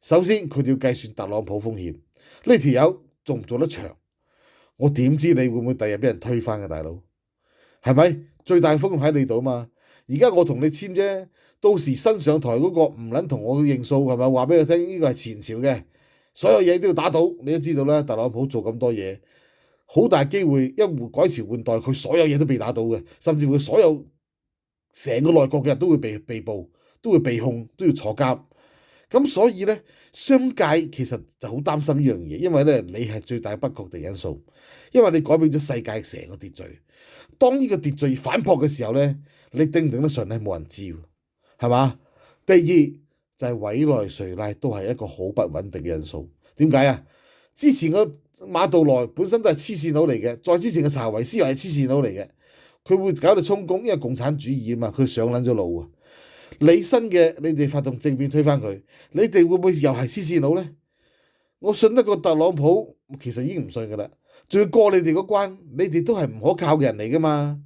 首先佢哋要計算特朗普風險，呢條友做唔做得長？我點知你會唔會第日俾人推翻嘅，大佬？係咪？最大風險喺你度嘛？而家我同你簽啫，到時新上台嗰個唔撚同我認數，係咪？話俾佢聽呢個係前朝嘅，所有嘢都要打倒。你都知道啦，特朗普做咁多嘢，好大機會一改朝換代，佢所有嘢都被打倒嘅，甚至乎所有成個內閣嘅人都會被捕，都會被控，都要坐監。咁所以咧，商界其實就好擔心呢樣嘢，因為咧你係最大不確定因素，因為你改變咗世界成個秩序。當呢個秩序反撲嘅時候咧，你頂唔頂得順咧，冇人知，係嘛？第二就係委內瑞拉都係一個好不穩定嘅因素。點解啊？之前個馬杜羅本身都係黐線佬嚟嘅，再之前嘅查維斯又係黐線佬嚟嘅，佢會搞到充公，因為共產主義啊嘛，佢上撚咗路啊。你新嘅你哋發動政變推翻佢，你哋會唔會又係黐線佬呢？我信得過特朗普，其實已經唔信噶啦，仲要過你哋嗰關，你哋都係唔可靠嘅人嚟噶嘛。